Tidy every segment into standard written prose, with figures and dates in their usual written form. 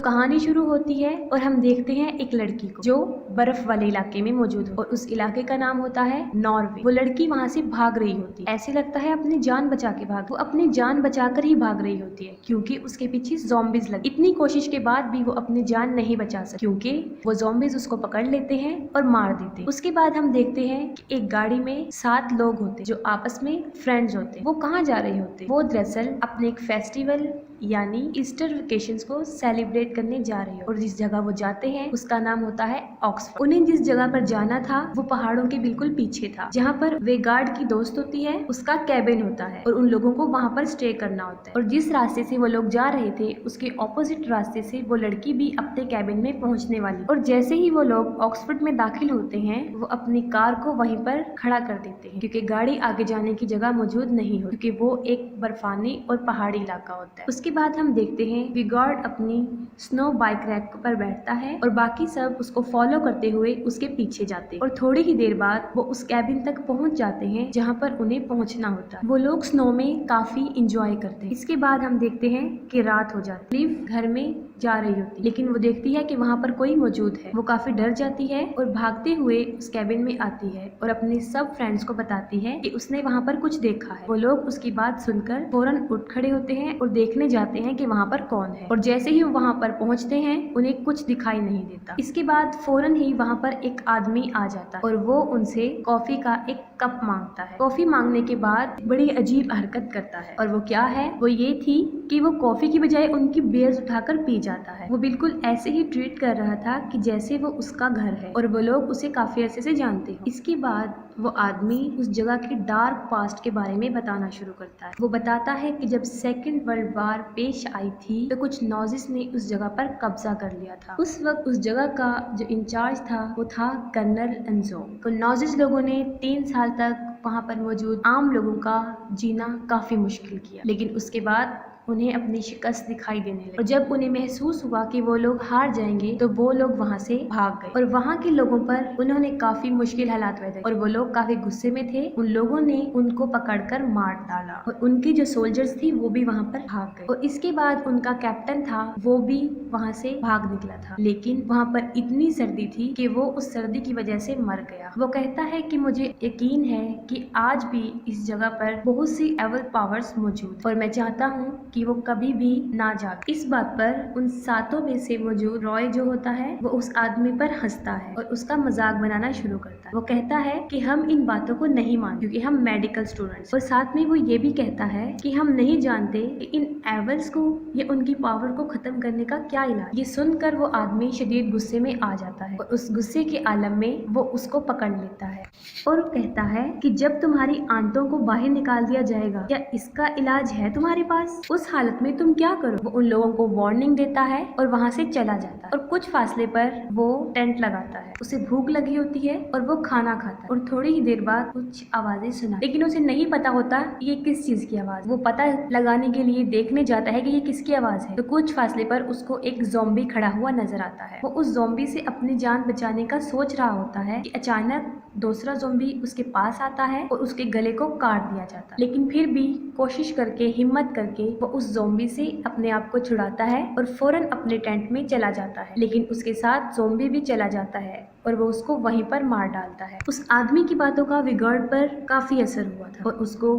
कहानी शुरू होती है और हम देखते हैं एक लड़की को जो बर्फ वाले इलाके में मौजूद है और उस इलाके का नाम होता है नॉर्वे। वो लड़की वहाँ से भाग रही होती है, ऐसे लगता है अपनी जान बचा के भाग। वो अपनी जान बचाकर ही भाग रही होती है क्योंकि उसके पीछे ज़ॉम्बीज लगे। इतनी कोशिश के बाद भी वो अपनी जान नहीं बचा सकती क्योंकि वो ज़ॉम्बीज उसको पकड़ लेते हैं और मार देते हैं। उसके बाद हम देखते हैं कि एक गाड़ी में 7 लोग होते जो आपस में फ्रेंड्स होते। वो कहाँ जा रहे होते? वो दरअसल अपने एक फेस्टिवल यानी ईस्टर वेकेशंस को सेलिब्रेट करने जा रहे हो और जिस जगह वो जाते हैं उसका नाम होता है ऑक्सफोर्ड। उन्हें जिस जगह पर जाना था वो पहाड़ों के बिल्कुल पीछे था जहाँ पर वेगार्ड की दोस्त होती है, उसका कैबिन होता है और उन लोगों को वहाँ पर स्टे करना होता है। और जिस रास्ते से वो लोग जा रहे थे उसके ऑपोजिट रास्ते से वो लड़की भी अपने कैबिन में पहुँचने वाली। और जैसे ही वो लोग ऑक्सफोर्ड में दाखिल होते हैं वो अपनी कार को वहीं पर खड़ा कर देते हैं क्योंकि गाड़ी आगे जाने की जगह मौजूद नहीं हो क्योंकि वो एक बर्फानी और पहाड़ी इलाका होता है। उसके बाद हम देखते हैं वेगार्ड अपनी स्नो बाइक रैक पर बैठता है और बाकी सब उसको फॉलो करते हुए उसके पीछे जाते हैं और थोड़ी ही देर बाद वो उस कैबिन तक पहुंच जाते हैं जहां पर उन्हें पहुंचना होता है। वो लोग स्नो में काफी इंजॉय करते हैं। इसके बाद हम देखते हैं कि रात हो जाती है। लिव घर में जा रही होती लेकिन वो देखती है कि वहाँ पर कोई मौजूद है। वो काफी डर जाती है और भागते हुए उस कैबिन में आती है और अपने सब फ्रेंड्स को बताती है कि उसने वहाँ पर कुछ देखा है। वो लोग उसकी बात सुनकर फौरन उठ खड़े होते हैं और देखने जाते हैं कि वहाँ पर कौन है। और जैसे ही वो वहाँ पर पहुँचते हैं उन्हें कुछ दिखाई नहीं देता। इसके बाद फौरन ही वहाँ पर एक आदमी आ जाता है और वो उनसे कॉफी का एक कप मांगता है। कॉफी मांगने के बाद बड़ी अजीब हरकत करता है और वो क्या है, वो ये थी कि वो कॉफी की बजाय उनकी बियर्स उठाकर पी जाता है। वो बिल्कुल ऐसे ही ट्रीट कर रहा था कि जैसे वो उसका घर है और वो लोग उसे काफी अरसे से जानते हैं। इसके बाद वो आदमी उस जगह के डार्क पास्ट के बारे में बताना शुरू करता है। वो बताता है कि जब सेकेंड वर्ल्ड वार पेश आई थी तो कुछ नॉजिस ने उस जगह पर कब्जा कर लिया था। उस वक्त उस जगह का जो इंचार्ज था वो था कर्नल एंजो। तो नॉजिस लोगों ने 3 साल तक वहाँ पर मौजूद आम लोगों का जीना काफी मुश्किल किया, लेकिन उसके बाद उन्हें अपनी शिकस्त दिखाई देने लगी और जब उन्हें महसूस हुआ कि वो लोग हार जाएंगे तो वो लोग वहाँ से भाग गए और वहाँ के लोगों पर उन्होंने काफी मुश्किल हालात पैदा और वो लोग काफी गुस्से में थे। उन लोगों ने उनको पकड़कर मार डाला और उनकी जो सोल्जर्स थी वो भी वहाँ पर भाग गए और इसके बाद उनका कैप्टन था वो भी वहाँ से भाग निकला था, लेकिन वहाँ पर इतनी सर्दी थी कि वो उस सर्दी की वजह से मर गया। वो कहता है कि मुझे यकीन है कि आज भी इस जगह पर बहुत सी एवल पावर्स मौजूद और मैं चाहता हूँ कि वो कभी भी ना जागे। इस बात पर उन 7 में से मौजूद रॉय जो होता है वो उस आदमी पर हंसता है और उसका मजाक बनाना शुरू करता है। वो कहता है कि हम इन बातों को नहीं मानते क्योंकि हम मेडिकल स्टूडेंट्स, और साथ में वो ये भी कहता है कि हम नहीं जानते कि इन एवल्स को या उनकी पावर को खत्म करने का क्या इलाज। ये सुनकर वो आदमी शदीद गुस्से में आ जाता है और उस गुस्से के आलम में वो उसको पकड़ लेता है और कहता है कि जब तुम्हारी आंतों को बाहर निकाल दिया जाएगा क्या इसका इलाज है तुम्हारे पास? उस हालत में तुम क्या करो? वो उन लोगों को वार्निंग देता है और वहाँ से चला जाता है और कुछ फासले पर वो टेंट लगाता है। उसे भूख लगी होती है और वो खाना खाता है और थोड़ी ही देर बाद कुछ आवाजें सुना, लेकिन उसे नहीं पता होता ये किस चीज की आवाज। वो पता लगाने के लिए देखने जाता है कि ये किसकी आवाज है। तो कुछ फासले पर उसको एक ज़ॉम्बी खड़ा हुआ नजर आता है। वो उस ज़ॉम्बी से अपनी जान बचाने का सोच रहा होता है कि अचानक दूसरा ज़ॉम्बी उसके पास आता है और उसके गले को काट दिया जाता है, लेकिन फिर भी कोशिश करके हिम्मत करके वो उस ज़ॉम्बी से अपने आप को छुड़ाता है और फौरन अपने टेंट में चला जाता है, लेकिन उसके साथ ज़ॉम्बी भी चला जाता है और वो उसको वहीं पर मार डालता है। उस आदमी की बातों का वेगार्ड पर काफी असर हुआ था और उसको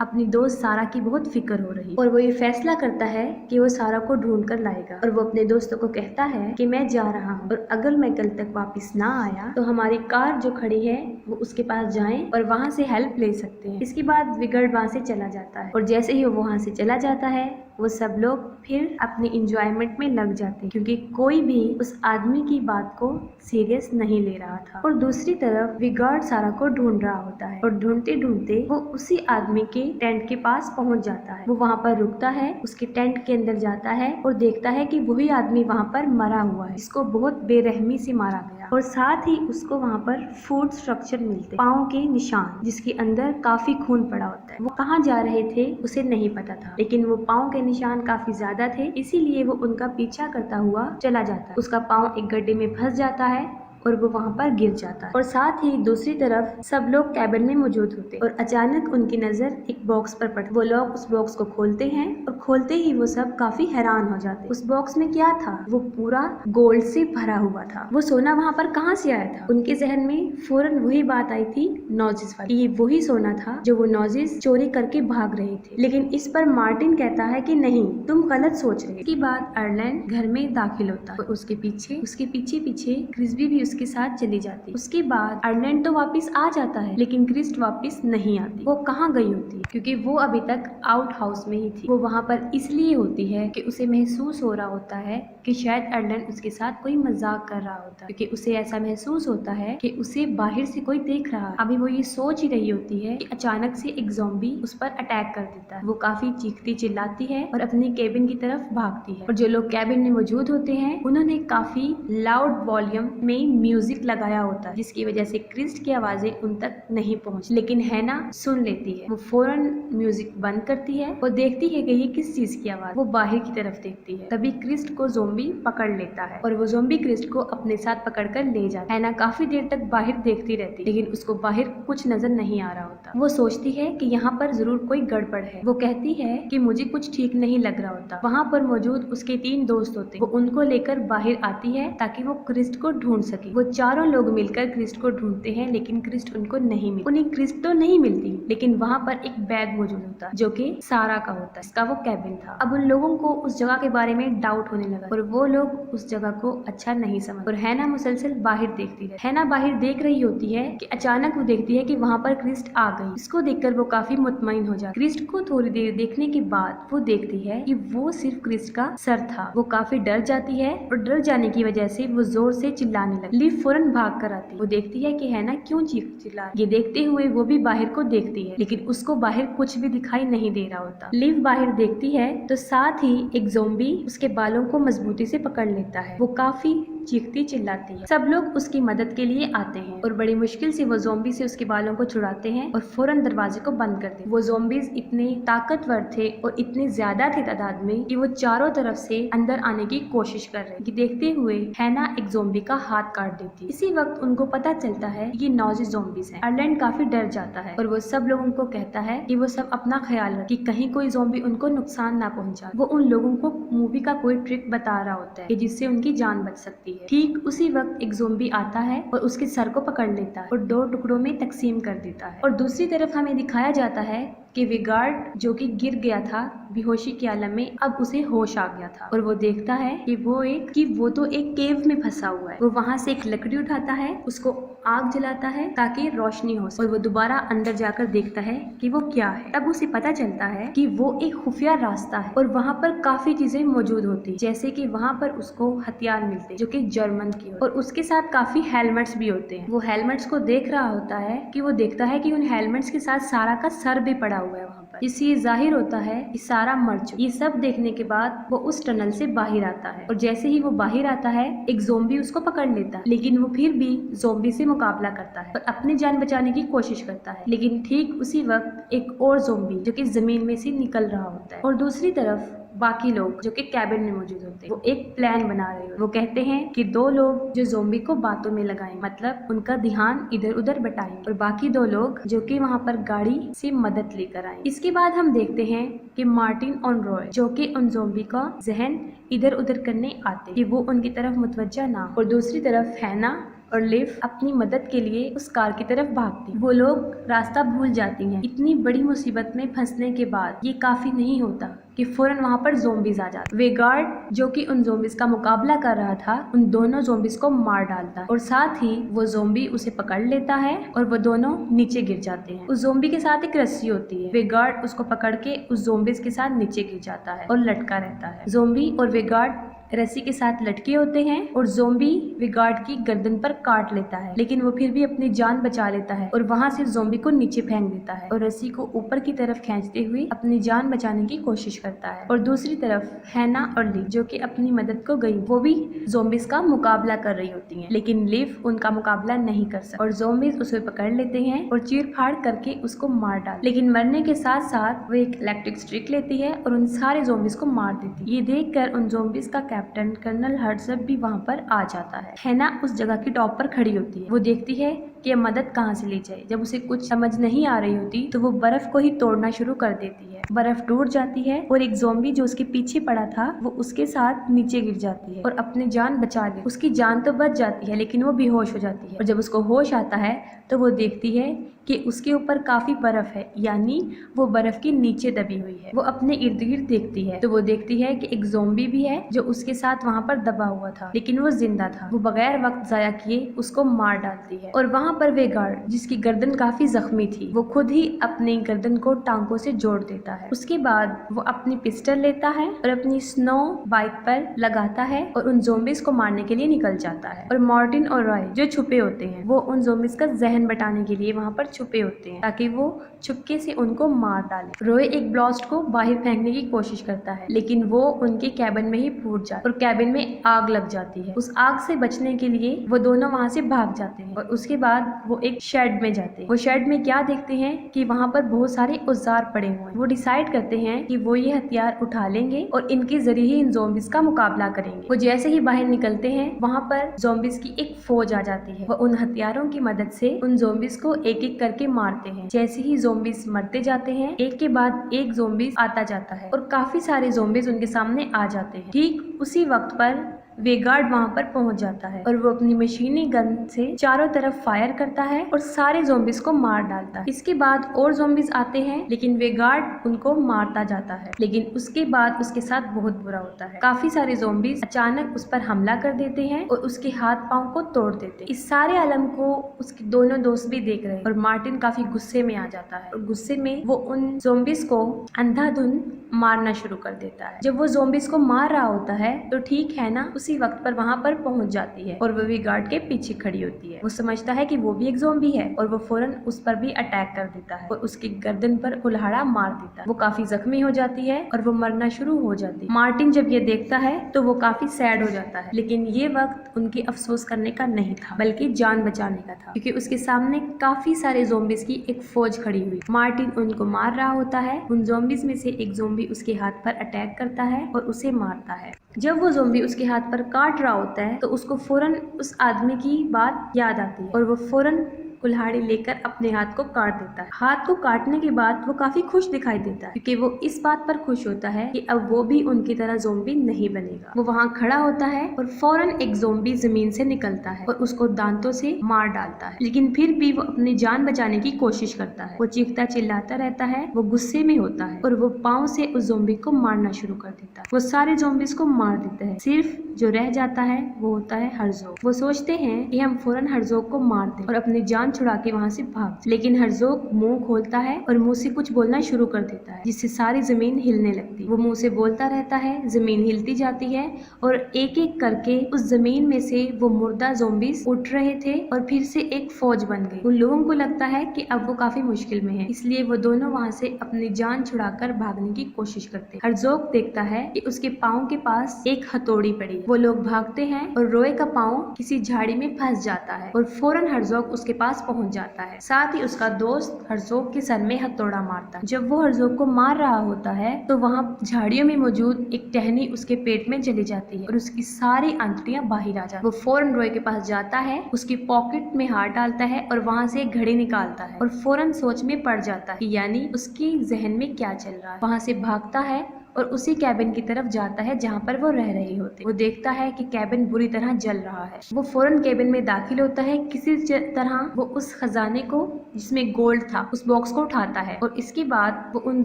अपनी दोस्त सारा की बहुत फिक्र हो रही और वो ये फैसला करता है कि वो सारा को ढूंढ कर लाएगा और वो अपने दोस्तों को कहता है कि मैं जा रहा हूँ और अगर मैं कल तक वापस ना आया तो हमारी कार जो खड़ी है वो उसके पास जाएं और वहाँ से हेल्प ले सकते हैं। इसके बाद वेगार्ड वहाँ से चला जाता है और जैसे ही वो वहाँ से चला जाता है वो सब लोग फिर अपनी इंजॉयमेंट में लग जाते हैं क्योंकि कोई भी उस आदमी की बात को सीरियस नहीं ले रहा था। और दूसरी तरफ वेगार्ड सारा को ढूंढ रहा होता है और ढूंढते ढूंढते वो उसी आदमी के टेंट के पास पहुंच जाता है। वो वहाँ पर रुकता है, उसके टेंट के अंदर जाता है और देखता है कि वही आदमी वहाँ पर मरा हुआ है, जिसको बहुत बेरहमी से मारा गया और साथ ही उसको वहाँ पर फूड स्ट्रक्चर मिलते, पाँव के निशान जिसके अंदर काफी खून पड़ा होता है। वो कहाँ जा रहे थे उसे नहीं पता था, लेकिन वो पाँव के निशान काफी ज्यादा थे, इसीलिए वो उनका पीछा करता हुआ चला जाता है। उसका पाँव एक गड्ढे में फंस जाता है और वो वहाँ पर गिर जाता है। और साथ ही दूसरी तरफ सब लोग कैबिन में मौजूद होते और अचानक उनकी नजर एक बॉक्स पर पड़ती। वो लोग उस बॉक्स को खोलते हैं और खोलते ही वो सब काफी हैरान हो जाते। उस बॉक्स में क्या था? वो पूरा गोल्ड से भरा हुआ था। वो सोना वहाँ पर कहाँ से आया था? उनके जहन में फौरन वही बात आई थी, नॉजिस वाली। ये वही सोना था जो वो नॉजिस चोरी करके भाग रहे थे। लेकिन इस पर मार्टिन कहता है कि नहीं, तुम गलत सोच रहे। इसके बाद आयरलैंड घर में दाखिल होता है और उसके पीछे पीछे क्रिस्बी भी उसके साथ चली जाती। उसके बाद आयरलैंड तो वापस आ जाता है लेकिन क्रिस्ट वापस नहीं आती। वो कहाँ गई होती? क्योंकि वो अभी तक आउट हाउस में ही थी। वो वहाँ पर इसलिए होती है कि उसे महसूस हो रहा होता है कि शायद आयरलैंड उसके साथ कोई मजाक कर रहा होता है, क्योंकि उसे ऐसा महसूस होता है कि उसे बाहर से कोई देख रहा है। अभी वो ये सोच ही रही होती है कि अचानक से एक ज़ॉम्बी उस पर अटैक कर देता है। वो काफी चीखती चिल्लाती है और अपनी केबिन की तरफ भागती है। और जो लोग केबिन में मौजूद होते हैं उन्होंने काफी लाउड वॉल्यूम में म्यूजिक लगाया होता है, जिसकी वजह से क्रिस्ट की आवाजें उन तक नहीं पहुंच। लेकिन हैना सुन लेती है। वो फौरन म्यूजिक बंद करती है और देखती है कि ये किस चीज की आवाज। वो बाहर की तरफ देखती है। तभी क्रिस्ट को ज़ॉम्बी पकड़ लेता है और वो ज़ॉम्बी क्रिस्ट को अपने साथ पकड़कर ले जाता है। हैना काफी देर तक बाहर देखती रहती लेकिन उसको बाहर कुछ नजर नहीं आ रहा होता। वो सोचती है कि यहाँ पर जरूर कोई गड़बड़ है। वो कहती है कि मुझे कुछ ठीक नहीं लग रहा होता। वहाँ पर मौजूद उसके 3 दोस्त होते। वो उनको लेकर बाहर आती है ताकि वो क्रिस्ट को ढूंढ सके। वो चारों लोग मिलकर क्रिस्ट को ढूंढते हैं लेकिन क्रिस्ट उनको नहीं मिलती। उन्हें क्रिस्ट तो नहीं मिलती लेकिन वहाँ पर एक बैग मौजूद होता जो कि सारा का होता, इसका वो कैबिन था। अब उन लोगों को उस जगह के बारे में डाउट होने लगा और वो लोग उस जगह को अच्छा नहीं समझ। और हैना मुसलसल बाहर देखती है। हैना बाहर देख रही होती है कि अचानक वो देखती है कि वहाँ पर क्रिस्ट आ गई। इसको देखकर वो काफी मुतमईन हो जाती। क्रिस्ट को थोड़ी देर देखने के बाद वो देखती है कि वो सिर्फ क्रिस्ट का सर था। वो काफी डर जाती है और डर जाने की वजह से वो जोर से चिल्लाने लगती। लिव फौरन भाग कर आती। वो देखती है कि हैना क्यों चिल्ला। ये देखते हुए वो भी बाहर को देखती है लेकिन उसको बाहर कुछ भी दिखाई नहीं दे रहा होता। लिव बाहर देखती है तो साथ ही एक ज़ॉम्बी उसके बालों को मजबूती से पकड़ लेता है। वो काफी चीखती चिल्लाती है। सब लोग उसकी मदद के लिए आते हैं और बड़ी मुश्किल से वो ज़ॉम्बी से उसके बालों को छुड़ाते हैं और फौरन दरवाजे को बंद कर देते। वो ज़ॉम्बीज इतने ताकतवर थे और इतने ज्यादा थे तादाद में कि वो चारों तरफ से अंदर आने की कोशिश कर रहे। देखते हुए हैना एक ज़ॉम्बी का हाथ काट देती। इसी वक्त उनको पता चलता है ये नॉजिस ज़ॉम्बीज हैं। आयरलैंड काफी डर जाता है और वो सब लोगों को कहता है कि वो सब अपना ख्याल रखें कि कहीं कोई ज़ॉम्बी उनको नुकसान ना पहुंचा। वो उन लोगों को मूवी का कोई ट्रिक बता रहा होता है कि जिससे उनकी जान बच सकती है। ठीक उसी वक्त एक ज़ॉम्बी आता है और उसके सर को पकड़ लेता है और 2 टुकड़ों में तकसीम कर देता है। और दूसरी तरफ हमें दिखाया जाता है कि विगार्ड जो कि गिर गया था बेहोशी के आलम में, अब उसे होश आ गया था और वो देखता है कि वो तो एक केव में फंसा हुआ है। वो वहाँ से एक लकड़ी उठाता है, उसको आग जलाता है ताकि रोशनी हो और वो दोबारा अंदर जाकर देखता है कि वो क्या है। तब उसे पता चलता है कि वो एक खुफिया रास्ता है और वहाँ पर काफी चीजें मौजूद होती, जैसे कि वहाँ पर उसको हथियार मिलते जो कि जर्मन की और उसके साथ काफी हेलमेट्स भी होते हैं। वो हेलमेट्स को देख रहा होता है कि वो देखता है कि उन हेलमेट्स के साथ सारा का सर भी पड़ा हुआ है वहाँ पर, जिससे ये जाहिर होता है कि सारा मर चुका। ये सब देखने के बाद वो उस टनल से बाहर आता है और जैसे ही वो बाहर आता है एक ज़ॉम्बी उसको पकड़ लेता है, लेकिन वो फिर भी ज़ॉम्बी से मुकाबला करता है और अपनी जान बचाने की कोशिश करता है। लेकिन ठीक उसी वक्त एक और ज़ॉम्बी जो कि जमीन में से निकल रहा होता है और दूसरी तरफ बाकी लोग जो कि कैबिन में मौजूद होते हैं वो एक प्लान बना रहे हो। वो कहते हैं कि 2 लोग जो ज़ॉम्बी को बातों में लगाएं, मतलब उनका ध्यान इधर उधर बटाएं और बाकी 2 लोग जो कि वहाँ पर गाड़ी से मदद लेकर आए। इसके बाद हम देखते हैं कि मार्टिन और रॉय जो कि उन ज़ॉम्बी का जहन इधर उधर करने आते कि वो उनकी तरफ मुतवज्जा ना हो और दूसरी तरफ हैना और लिव अपनी मदद के लिए उस कार की तरफ भागती। वो लोग रास्ता भूल जाती हैं। इतनी बड़ी मुसीबत में फंसने के बाद ये काफी नहीं होता कि फौरन वहाँ पर ज़ॉम्बीज आ जाते। वेगार्ड जो कि उन ज़ॉम्बीज का मुकाबला कर रहा था उन दोनों ज़ॉम्बीज को मार डालता है और साथ ही वो ज़ॉम्बी उसे पकड़ लेता है और वो दोनों नीचे गिर जाते हैं। उस ज़ॉम्बी के साथ एक रस्सी होती है। वेगार्ड उसको पकड़ के उस ज़ॉम्बीज के साथ नीचे गिर जाता है और लटका रहता है। ज़ॉम्बी और वेगार्ड रस्सी के साथ लटके होते हैं और ज़ॉम्बी विगार्ड की गर्दन पर काट लेता है, लेकिन वो फिर भी अपनी जान बचा लेता है और वहाँ से ज़ॉम्बी को नीचे फेंक देता है और रस्सी को ऊपर की तरफ खींचते हुए अपनी जान बचाने की कोशिश करता है। और दूसरी तरफ हैना और लिव जो कि अपनी मदद को गई, वो भी ज़ॉम्बीज का मुकाबला कर रही होती हैं, लेकिन लिव उनका मुकाबला नहीं कर सकती और ज़ॉम्बीज उसे पकड़ लेते हैं और चीर फाड़ करके उसको मार डाल। लेकिन मरने के साथ साथ वो एक इलेक्ट्रिक स्ट्रिक लेती है और उन सारे ज़ॉम्बीज को मार देती है। ये देख कर उन ज़ॉम्बीज का कैप्टन कर्नल हर्ट्जब भी वहाँ पर आ जाता है। हैना उस जगह की टॉप पर खड़ी होती है। वो देखती है कि मदद कहाँ से ली जाए। जब उसे कुछ समझ नहीं आ रही होती तो वो बर्फ को ही तोड़ना शुरू कर देती है। बर्फ टूट जाती है और एक ज़ॉम्बी जो उसके पीछे पड़ा था वो उसके साथ नीचे गिर जाती है और अपनी जान बचा ले। उसकी जान तो बच जाती है लेकिन वो बेहोश हो जाती है और जब उसको होश आता है तो वो देखती है कि उसके ऊपर काफी बर्फ है, यानी वो बर्फ के नीचे दबी हुई है। वो अपने इर्द गिर्द देखती है तो वो देखती है कि एक ज़ॉम्बी भी है जो उसके साथ वहाँ पर दबा हुआ था, लेकिन वो जिंदा था। वो बगैर वक्त जाया किए उसको मार डालती है और वहाँ पर वे गार्ड जिसकी गर्दन काफी जख्मी थी वो खुद ही अपनी गर्दन को टांगों से जोड़ देता है। उसके बाद वो अपनी पिस्टल लेता है और अपनी स्नो बाइक पर लगाता है और उन ज़ॉम्बीज को मारने के लिए निकल जाता है। और मार्टिन और रॉय जो छुपे होते हैं वो उन ज़ॉम्बीज का जहन बटाने के लिए वहाँ पर छुपे होते हैं ताकि वो चुपके से उनको मार डाले। रॉय एक ब्लास्ट को बाहर फेंकने की कोशिश करता है लेकिन वो उनके कैबिन में ही फूट जाता है और कैबिन में आग लग जाती है। उस आग से बचने के लिए वो दोनों वहाँ से भाग जाते हैं और उसके बाद वो एक शेड में जाते हैं। वो शेड में क्या देखते हैं कि वहाँ पर बहुत सारे औजार पड़े हुए हैं। वो डिसाइड करते हैं कि वो ये हथियार उठा लेंगे और इनके जरिए ही इन ज़ॉम्बीज का मुकाबला करेंगे। वो जैसे ही बाहर निकलते हैं वहाँ पर ज़ॉम्बीज की एक फौज आ जाती है। वो उन हथियारों की मदद से उन ज़ॉम्बीज को एक एक करके मारते हैं। जैसे ही ज़ॉम्बीज मरते जाते हैं एक के बाद एक ज़ॉम्बीज आता जाता है और काफी सारे ज़ॉम्बीज उनके सामने आ जाते हैं। ठीक उसी वक्त पर वेगार्ड वहाँ पर पहुंच जाता है और वो अपनी मशीनी गन से चारों तरफ फायर करता है और सारे ज़ॉम्बीज को मार डालता है। इसके बाद और ज़ॉम्बीज आते हैं लेकिन वेगार्ड उनको मारता जाता है, लेकिन उसके बाद उसके साथ बहुत बुरा होता है। काफी सारे ज़ॉम्बीज अचानक उस पर हमला कर देते हैं और उसके हाथ पांव को तोड़ देते हैं। इस सारे आलम को उसके दोनों दोस्त भी देख रहे हैं और मार्टिन काफी गुस्से में आ जाता है और गुस्से में वो उन ज़ॉम्बीज को अंधाधुंध मारना शुरू कर देता है। जब वो ज़ॉम्बीज को मार रहा होता है तो ठीक है ना उसी वक्त पर वहाँ पर पहुंच जाती है और वो भी गार्ड के पीछे खड़ी होती है। वो समझता है कि वो भी एक ज़ॉम्बी है और वो फौरन उस पर भी अटैक कर देता है और उसकी गर्दन पर कुल्हाड़ा मार देता है। वो काफी जख्मी हो जाती है और वो मरना शुरू हो जाती है। मार्टिन जब ये देखता है तो वो काफी सैड हो जाता है, लेकिन ये वक्त उनके अफसोस करने का नहीं था बल्कि जान बचाने का था, क्योंकि उसके सामने काफी सारे ज़ॉम्बीज की एक फौज खड़ी हुई। मार्टिन उनको मार रहा होता है। उन ज़ॉम्बीज में से एक ज़ॉम्बी उसके हाथ पर अटैक करता है और उसे मारता है। जब वो ज़ॉम्बी उसके हाथ पर काट रहा होता है तो उसको फौरन उस आदमी की बात याद आती है और वो फौरन कुल्हाड़ी लेकर अपने हाथ को काट देता है। हाथ को काटने के बाद वो काफी खुश दिखाई देता है क्योंकि वो इस बात पर खुश होता है कि अब वो भी उनकी तरह ज़ॉम्बी नहीं बनेगा। वो वहाँ खड़ा होता है और फौरन एक ज़ॉम्बी जमीन से निकलता है और उसको दांतों से मार डालता है, लेकिन फिर भी वो अपनी जान बचाने की कोशिश करता है। वो चीखता चिल्लाता रहता है, वो गुस्से में होता है और वो पाँव से उस ज़ॉम्बी को मारना शुरू कर देता है। वो सारे ज़ॉम्बीज को मार देता है, सिर्फ जो रह जाता है वो होता है हर्ज़ोग। वो सोचते हैं कि हम फौरन हर्ज़ोग को मार दें और अपनी जान छुड़ा के वहाँ से भाग, लेकिन हर्ज़ोग मुंह खोलता है और मुंह से कुछ बोलना शुरू कर देता है जिससे सारी जमीन हिलने लगती है। वो मुंह से बोलता रहता है, जमीन हिलती जाती है और एक एक करके उस जमीन में से वो मुर्दा ज़ॉम्बीज उठ रहे थे और फिर से एक फौज बन गई। उन लोगों को लगता है कि अब वो काफी मुश्किल में है, इसलिए वो दोनों वहाँ से अपनी जान छुड़ाकर भागने की कोशिश करते हैं। हर्ज़ोग देखता है कि उसके पाँव के पास एक हथौड़ी पड़ी है। वो लोग भागते हैं और रॉय का पाँव किसी झाड़ी में फंस जाता है और फौरन हर्ज़ोग उसके पास पहुंच जाता है। साथ ही उसका दोस्त हर्ज़ोग के सर में हथौड़ा मारता है। जब वो हर्ज़ोग को मार रहा होता है तो वहाँ झाड़ियों में मौजूद एक टहनी उसके पेट में चली जाती है और उसकी सारी आंतड़ियां बाहर आ जाती है। वो फौरन रॉय के पास जाता है, उसकी पॉकेट में हाथ डालता है और वहाँ से एक घड़ी निकालता है और फौरन सोच में पड़ जाता है, यानी उसकी जहन में क्या चल रहा है। वहाँ से भागता है और उसी कैबिन की तरफ जाता है जहाँ पर वो रह रही होती। वो देखता है कि कैबिन बुरी तरह जल रहा है। वो फौरन कैबिन में दाखिल होता है। किसी तरह वो उस खजाने को जिसमें गोल्ड था उस बॉक्स को उठाता है और इसके बाद वो उन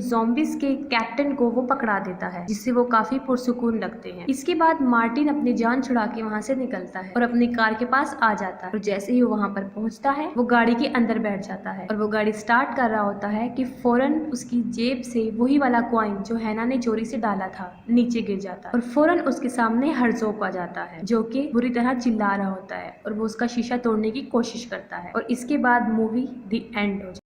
ज़ॉम्बीज के कैप्टन को वो पकड़ा देता है, जिससे वो काफी पुरसुकून लगते हैं। इसके बाद मार्टिन अपनी जान छुड़ा के वहाँ से निकलता है और अपनी कार के पास आ जाता है और जैसे ही वो वहाँ पर पहुँचता है वो गाड़ी के अंदर बैठ जाता है और वो गाड़ी स्टार्ट कर रहा होता है कि फौरन उसकी जेब से वही वाला कॉइन जो हैना ने चोरी से डाला था नीचे गिर जाता है और फौरन उसके सामने हर्ज़ोग आ जाता है जो कि बुरी तरह चिल्ला रहा होता है और वो उसका शीशा तोड़ने की कोशिश करता है और इसके बाद मूवी द एंड हो जाती है।